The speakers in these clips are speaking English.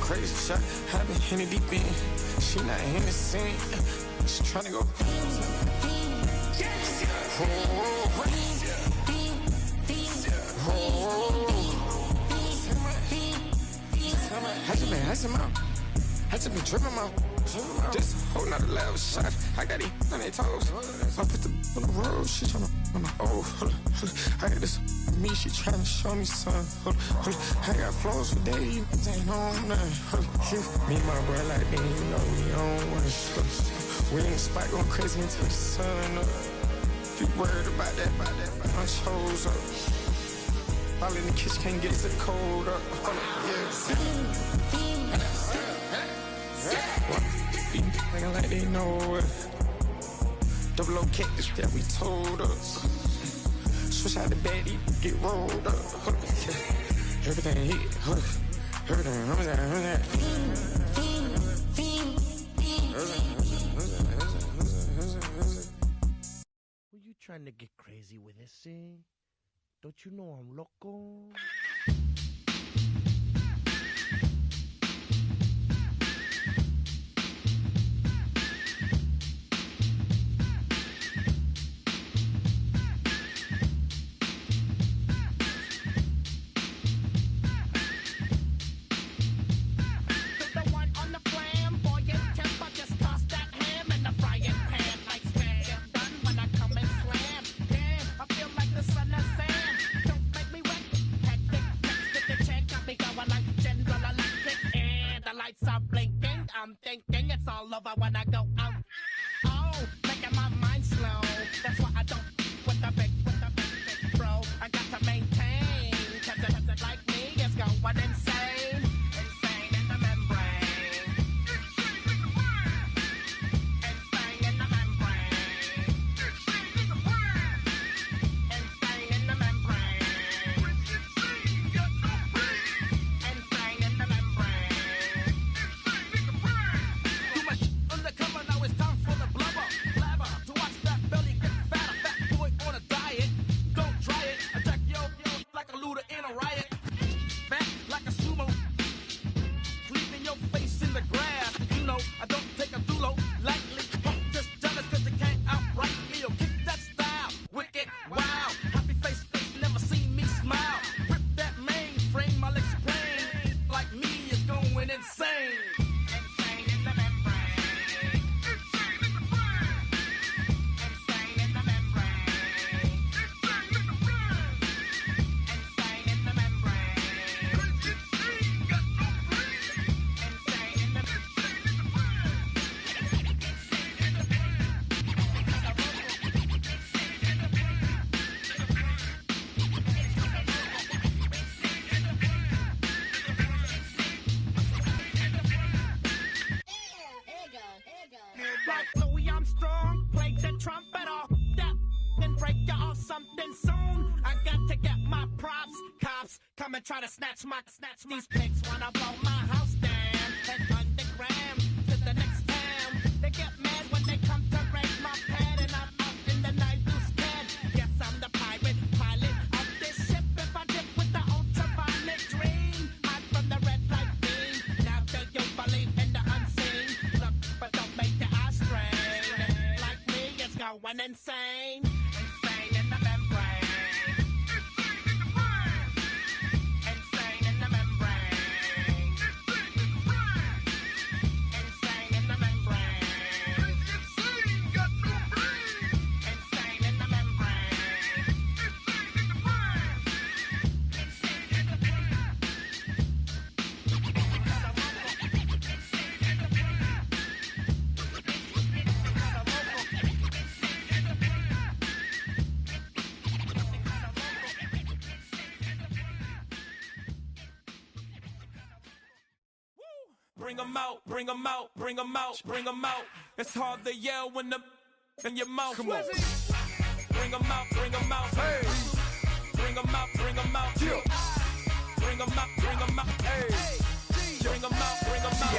crazy shot. I been in the deep end. She not in the scene. She tryna go. I just been tripping out. Just holding out a level shot. I got it on their toes. I put the on the road. She tryna. Oh, hold up. I got this me. She tryna show me something. Hold up. I got flows for days. Ain't on nothing. Me and my bro like me. You know we on one. We in the spot going crazy until the sun up. You worried about that? My chose up. All in the kitchen can't get the cold up. Nigga like they know it. Double O cactus that we told us. Switch out the baddie, get rolled up. Everything hit, everything. Were you trying to get crazy with this thing? Don't you know I'm loco? I'm thinking it's all over when I go out. Oh, making my mind slow. That's why I don't with the big bro. I got to maintain, cause it like me is going insane. Insane in the membrane. Insane in the membrane. Insane in the membrane. Insane in the membrane. Undercover, now it's time for the blubber. Blabber, to watch that belly get fatter. Fat boy on a diet. Don't try it. Attack yo like a looter in a riot. Fat like a sumo. Leaving your face in the grass. You know, I don't take a dulo lightly. Just jealous cause you can't outright me. Or kick that style. Wicked, wow. Happy face, never seen me smile. Rip that mainframe, I'll explain. Like me is going insane. Like Louis Armstrong, play the trumpet off that, then break you off something soon. I got to get my props. Cops come and try to snatch these pigs wanna blow my house down. Head underground to the next town. They get mad when they come to raid my pad, and I'm out in the night too scared. Guess I'm the pirate pilot of this ship. If I dip with the ultraviolet dream, hide from the red light beam. Now do you believe in the unseen? Look, but don't make your eyes strain. Like me, it's going insane. Insane in the membrane. Insane in the membrane. Insane in the membrane. Insane got no brain. Insane in the membrane. Insane in the brain. Bring 'em out, bring 'em out, bring 'em out, bring 'em out. It's hard to yell when the in your mouth. Come on. Bring 'em out, bring 'em out. Hey. Bring 'em out, bring 'em out. Yeah. Bring 'em out, bring 'em out. Hey. Bring 'em out, bring 'em out.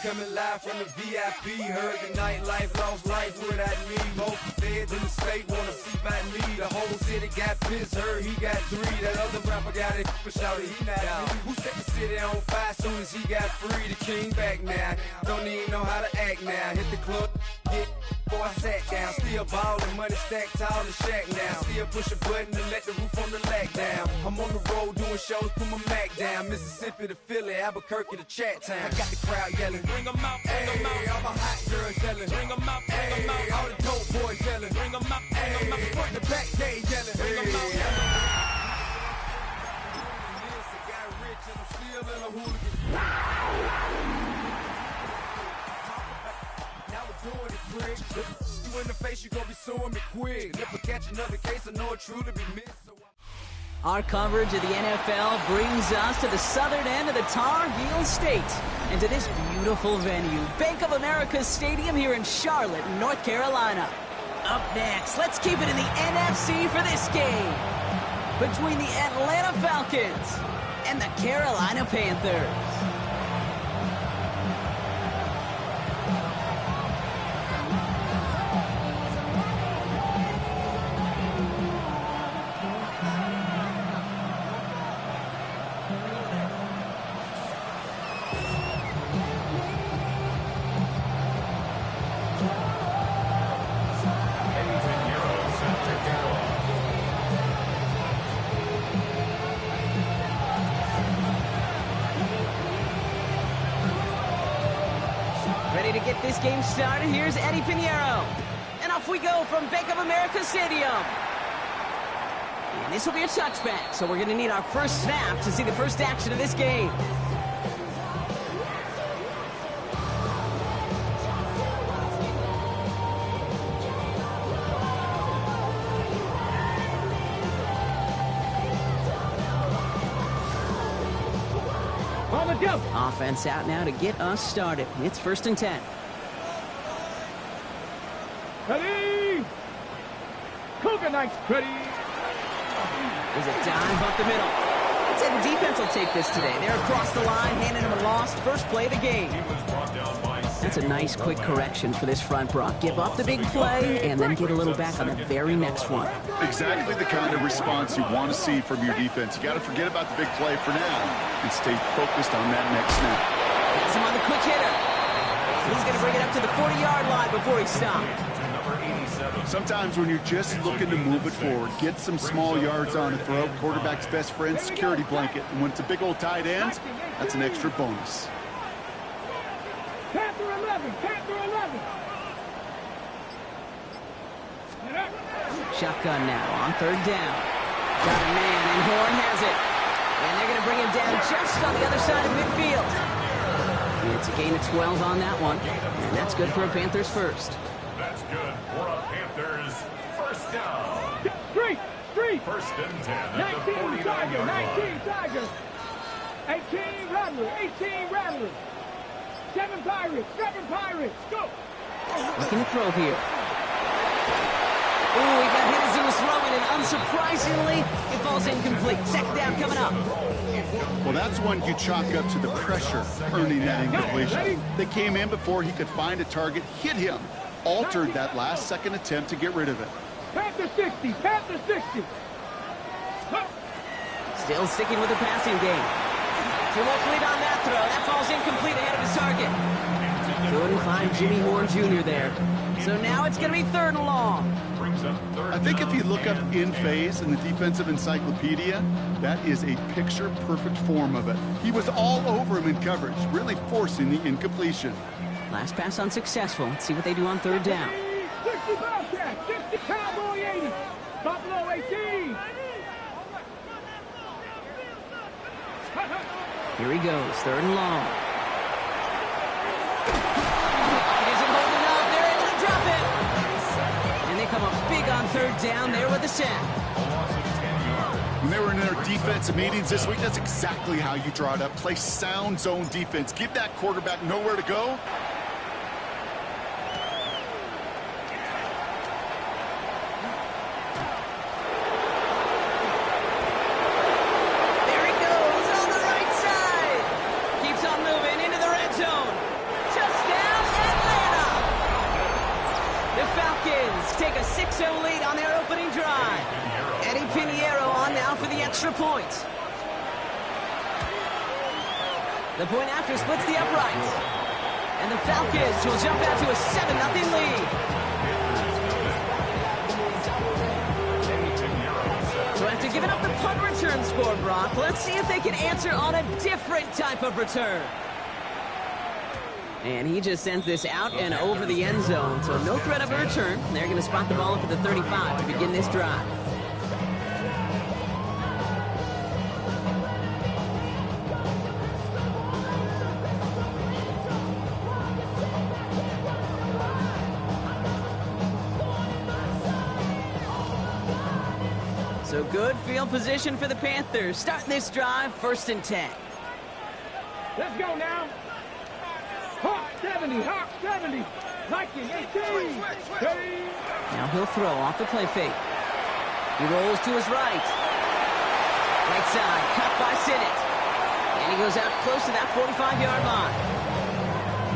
coming live from the VIP. Heard the nightlife, lost life without me. Both feds in the state wanna see by me. The whole city got pissed, heard he got 3. That other rapper got it, but shouted he not me. Who set the city on fire soon as he got free? The king back now, don't even know how to act now. Hit the club, get before I sat down. Still ballin', money stacked tall in shack now. Still push a button to let the roof on the lag down. I'm on the road doing shows, put my Mac down. Mississippi to Philly, Albuquerque to Chat Town. I got the crowd yelling, bring 'em out, bring 'em out. All my hot girls yelling, bring 'em out, bring 'em out. All the dope boys yelling, bring 'em out, bring 'em out. Front the back gate yelling, bring 'em out. Got rich and I'm still in a hooligan. Now we're doing it quick. You in the face, you gonna be suing me quick. If I catch another case, I know it truly be missed. Our coverage of the NFL brings us to the southern end of the Tar Heel State and to this beautiful venue, Bank of America Stadium here in Charlotte, North Carolina. Up next, let's keep it in the NFC for this game between the Atlanta Falcons and the Carolina Panthers. Ready to get this game started? Here's Eddie Pinheiro. And off we go from Bank of America Stadium. And this will be a touchback, so we're going to need our first snap to see the first action of this game. Offense out now to get us started. It's 1st and 10. Ready! Cougar Knights, ready! There's a dive up the middle. I'd say the defense will take this today. They're across the line, handing him a loss. First play of the game. That's a nice quick correction for this front, Brock. Give up the big play and then get a little back on the very next one. Exactly the kind of response you want to see from your defense. You got to forget about the big play for now and stay focused on that next snap. That's him on the quick hitter. He's going to bring it up to the 40-yard line before he stops. Sometimes when you're just looking to move it forward, get some small yards on the throw, quarterback's best friend, security blanket. And when it's a big old tight end, that's an extra bonus. Panther 11, Panther 11. Shotgun now on 3rd down. Got a man, and Horn has it. And they're going to bring him down just on the other side of midfield. It's a gain of 12 on that one, and that's good for a Panthers first. That's good for a Panthers first down. Street! 1st and 10 at 19 the 49-yard Tiger, line. 19 Tiger. 18 Rattler, 18 Rattler. 7 Pirates, go! Looking to throw here. Ooh, he got hit as he was throwing, and unsurprisingly, it falls incomplete. 2nd down coming up. Well, that's one you chalk up to the pressure earning that incompletion. They came in before he could find a target, hit him, altered that last second attempt to get rid of it. Panther 60, Panther 60. Still sticking with the passing game. Too much lead on that throw. That falls incomplete ahead of his target. Couldn't find Jimmy Horn Jr. there. So now it's going to be 3rd and long. I think if you look up in phase in the defensive encyclopedia, that is a picture-perfect form of it. He was all over him in coverage, really forcing the incompletion. Last pass unsuccessful. Let's see what they do on 3rd down. 60 Bobcat, 60 Cowboy 80. Buffalo 18. Here he goes, 3rd and long. It isn't holding up. They're able to drop it. And they come up big on 3rd down there with the sack. When they were in their defensive meetings this week, that's exactly how you draw it up. Play sound zone defense. Give that quarterback nowhere to go. There he goes on the right side. Keeps on moving into the red zone. so late on their opening drive. Eddie Pinheiro on now for the extra point. The point after splits the uprights. And the Falcons will jump out to a 7-0 lead. So after giving up the punt return score, Brock, let's see if they can answer on a different type of return. And he just sends this out and over the end zone, so no threat of a return. They're going to spot the ball up at the 35 to begin this drive. So good field position for the Panthers. Starting this drive, 1st and 10. Let's go now. Hawk 70, Hawk 70. Nike 18. Now he'll throw off the play fake. He rolls to his right. Right side, cut by Sinnott. And he goes out close to that 45-yard line.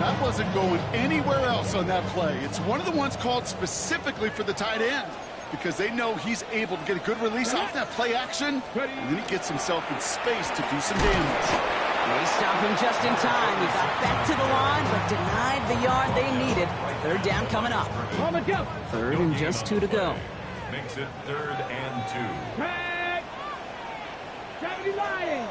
That wasn't going anywhere else on that play. It's one of the ones called specifically for the tight end, because they know he's able to get a good release off that play action, and then he gets himself in space to do some damage. They stop him just in time. He got back to the line, but denied the yard they needed. 3rd down coming up. 3rd and just 2 to go. Makes it 3rd and 2. Tag! 70 Lions!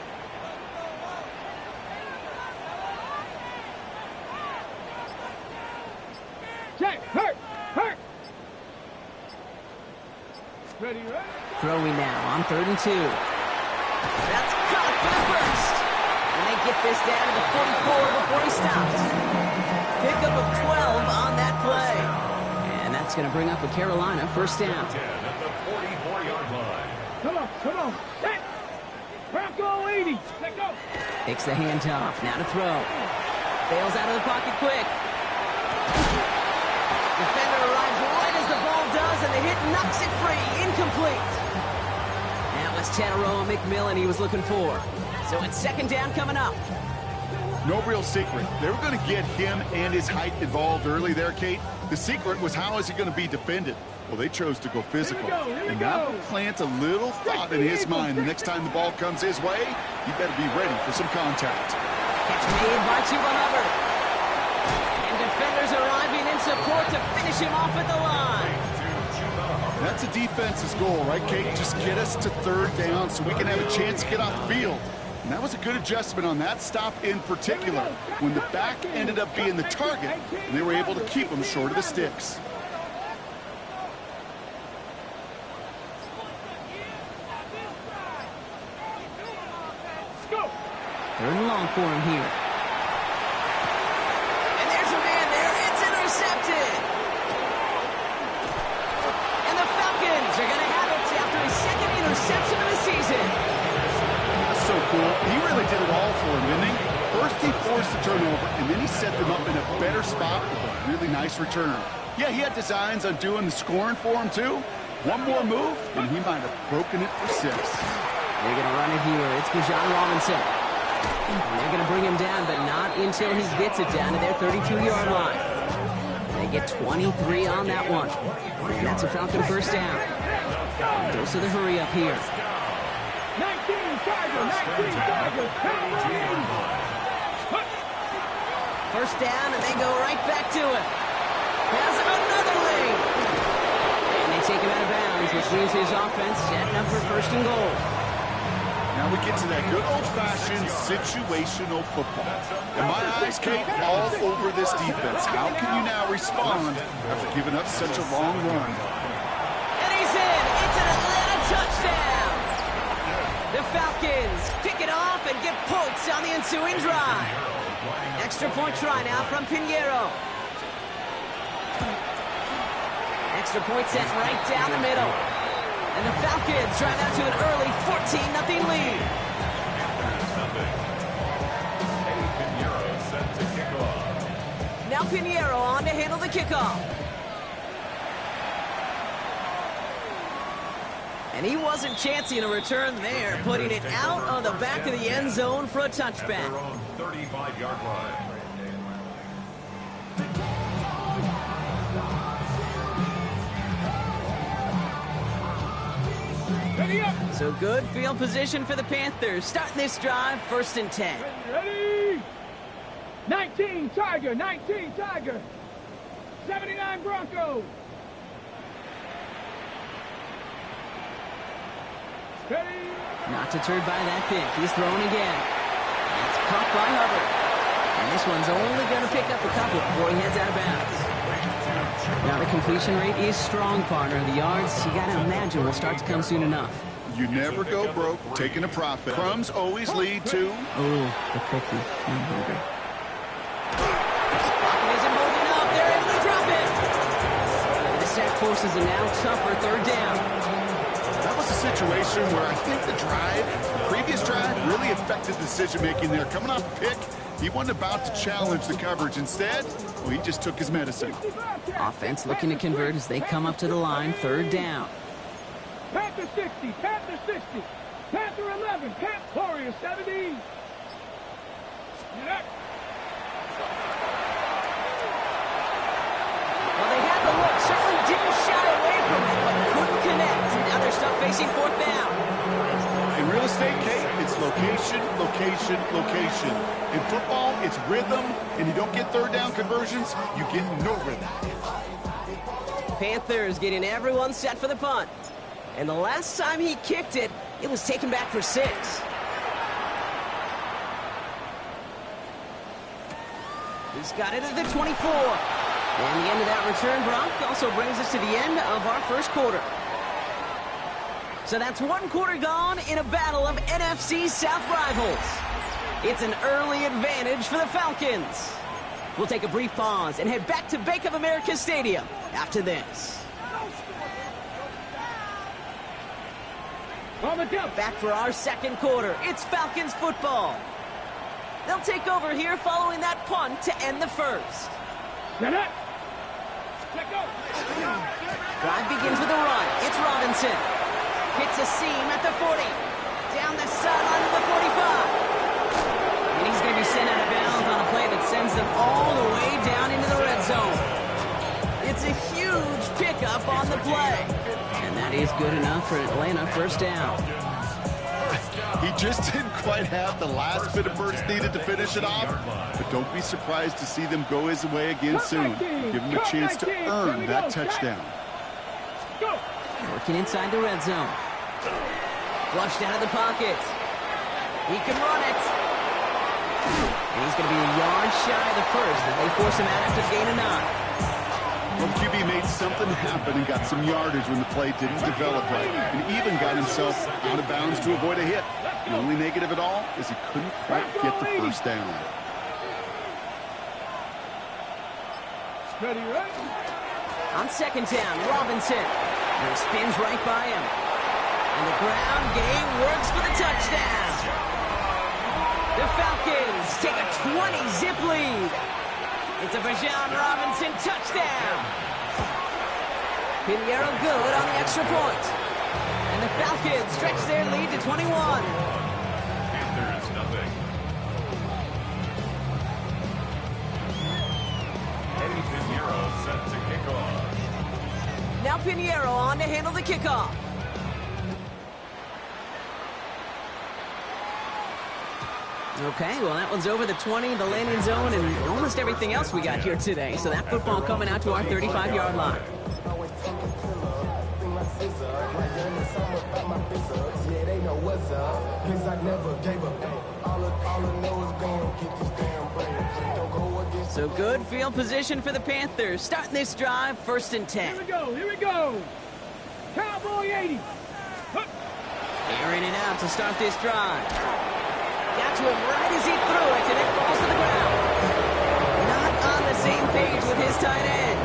Check! Hurt! Ready, ready? Throwing now on 3rd and 2. That's caught for the first. And they get this down to the 44 before he stops. Pickup of 12 on that play. And that's going to bring up a Carolina 1st down. 10 at the 44-yard line. Come on. Set! Bronco 80. Let's go. Takes the handoff. Now to throw. Bails out of the pocket quick. Defender arrives right as the ball does, and the hit knocks it free. Incomplete. That was Tanaroa McMillan he was looking for. So it's 2nd down coming up. No real secret. They were going to get him and his height involved early there, Kate. The secret was, how is he going to be defended? Well, they chose to go physical. And that will plant a little thought in his mind. The next time the ball comes his way, he better be ready for some contact. Catch made by Chuba Hubbard. And defenders arriving in support to finish him off at the line. That's a defense's goal, right, Kate? Just get us to 3rd down so we can have a chance to get off the field. And that was a good adjustment on that stop in particular, when the back ended up being the target, and they were able to keep him short of the sticks. Third and long for him here. And there's a man there. It's intercepted. And the Falcons are going to have it after his 2nd interception of the season. That's so cool. He really did it all for him, didn't he? First he forced the turnover, and then he set them up in a better spot with a really nice return. Yeah, he had designs on doing the scoring for him, too. One more move, and he might have broken it for 6. They're going to run it here. It's Bijan Robinson. And they're going to bring him down, but not until he gets it down to their 32-yard line. They get 23 on that one. And that's a Falcon 1st down. Goes to the hurry up here. 19 Chargers. 1st down, and they go right back to it. Has him another lane. And they take him out of bounds, which means his offense setting up for 1st and goal. Now we get to that good old-fashioned situational football. In my eyes, Kate, all over this defense. How can you now respond after giving up such a long run? And he's in. It's an Atlanta touchdown. The Falcons pick it off and get points on the ensuing drive. Extra point try now from Pinheiro. Extra point set right down the middle. And the Falcons drive out to an early 14-0 lead. Now Pinheiro on to handle the kickoff. And he wasn't chancing a return there, putting it out on the back of the end zone for a touchback. 35-yard line. So good field position for the Panthers. Starting this drive, 1st and 10. Ready? 19 Tiger, 19 Tiger. 79 Broncos. Ready? Not deterred by that pick. He's throwing again. It's caught by Hubbard. And this one's only going to pick up a couple before he heads out of bounds. Now the completion rate is strong, partner. The yards, you got to imagine, will start to come soon enough. You never go broke taking a profit. Crumbs always lead to... Oh, the cookie. I'm hungry. Pocket isn't holding up. They're able to drop it. The sack forces a now tougher 3rd down. That was a situation where I think the previous drive, really affected decision-making there. Coming off a pick, he wasn't about to challenge the coverage. Instead, well, he just took his medicine. Offense looking to convert as they come up to the line, 3rd down. Panther 60, Panther 60, Panther 11, Warrior 70. Well, they had the look, certainly didn't shy away from it, but couldn't connect. Now they're stuck facing 4th down. In real estate, Kate, it's location, location, location. In football, it's rhythm, and you don't get 3rd down conversions, you get no rhythm. Panthers getting everyone set for the punt. And the last time he kicked it, it was taken back for 6. He's got it at the 24. And the end of that return, Brock, also brings us to the end of our 1st quarter. So that's 1 quarter gone in a battle of NFC South rivals. It's an early advantage for the Falcons. We'll take a brief pause and head back to Bank of America Stadium after this. Back for our 2nd quarter. It's Falcons football. They'll take over here following that punt to end the 1st. Drive begins with a run. It's Robinson. Hits a seam at the 40. Down the sideline to the 45. And he's going to be sent out of bounds on a play that sends them all the way down into the red zone. It's a huge pickup on the play. And that is good enough for Atlanta, 1st down. He just didn't quite have the last bit of burst needed to finish it off. But don't be surprised to see them go his way again soon. Give him a chance to earn that touchdown. Working inside the red zone. Flushed out of the pocket. He can run it. And he's going to be a yard shy of the 1st as they force him out after the gain of 9. Well, the QB made something happen and got some yardage when the play didn't develop right. And even got himself out of bounds to avoid a hit. The only negative at all is he couldn't quite get the 1st down. Ready, right? On 2nd down, Robinson. And he spins right by him. And the ground game works for the touchdown. The Falcons take a 20-zip lead. It's a Bijan Robinson touchdown. Pinheiro good on the extra point. And the Falcons stretch their lead to 21. Panthers nothing. Eddie Pinheiro set to kick off. Now Pinheiro on to handle the kickoff. Okay, well, that one's over the 20, the landing zone, and almost everything else we got here today. So that football coming out to our 35-yard line. So good field position for the Panthers. Starting this drive, 1st and 10. Here we go, here we go. Cowboy 80. Airing it out to start this drive. Got to him right as he threw it, and it falls to the ground. Not on the same page with his tight end.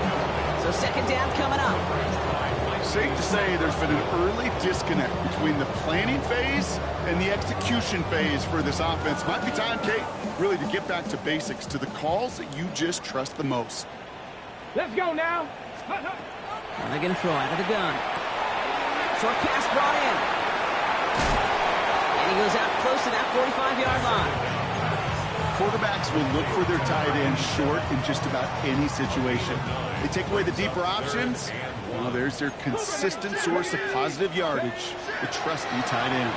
So 2nd down coming up. Safe to say there's been an early disconnect between the planning phase and the execution phase for this offense. Might be time, Kate, really to get back to basics, to the calls that you just trust the most. Let's go now. Well, they're going to throw out of the gun. Short pass brought in. And he goes out close to that 45-yard line. quarterbacks will look for their tight end short in just about any situation. They take away the deeper options. Well, there's their consistent source of positive yardage, the trusty tight end.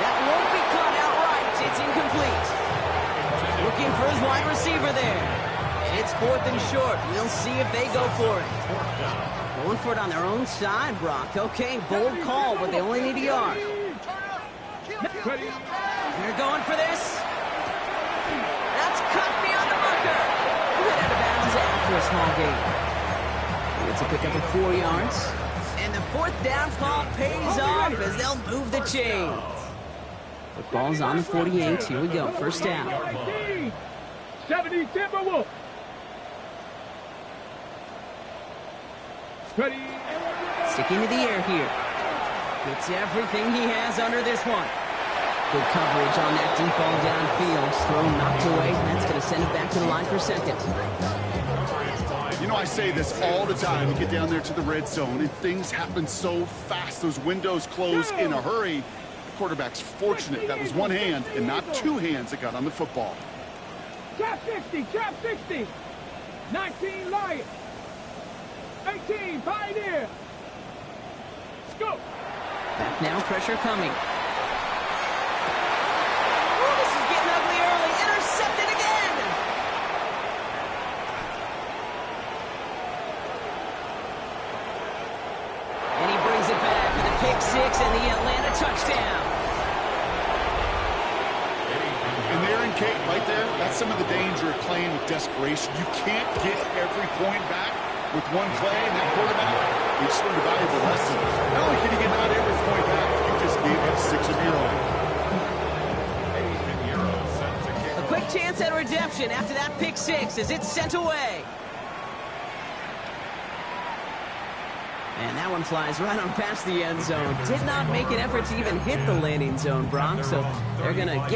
That won't be caught outright. It's incomplete. Looking for his wide receiver there. And it's 4th and short. We'll see if they go for it. Going for it on their own side, Brock. Okay, bold call, but they only need a yard. They're going for this. That's cut beyond the marker. Hit out of bounds after a small gain. It's a pickup of 4 yards. And the 4th down call pays off as they'll move the chains. Football's on the 48. Here we go. First down. 70 Timberwolves. Sticking to the air here. Gets everything he has under this one. Good coverage on that deep ball downfield. Throw knocked away. That's going to send it back to the line for second. You know, I say this all the time. You get down there to the red zone, and things happen so fast. Those windows close in a hurry. The quarterback's fortunate. That was one hand and not 2 hands that got on the football. Trap 60, trap 60. 19 Lions. 18 Pioneer. Scoop. Back now, pressure coming. Oh, this is getting ugly early. Intercepted again. And he brings it back with a pick 6 and the Atlanta touchdown. And there in Kate, right there, that's some of the danger of playing with desperation. You can't get every point back with one play, and that quarterback, he just learned a valuable lesson. Not only can you get not every point back, you just gave up 6 of your own. A quick chance at redemption after that pick 6 as it's sent away. And that one flies right on past the end zone. Did not make an effort to even hit the landing zone, Brock, so they're going to give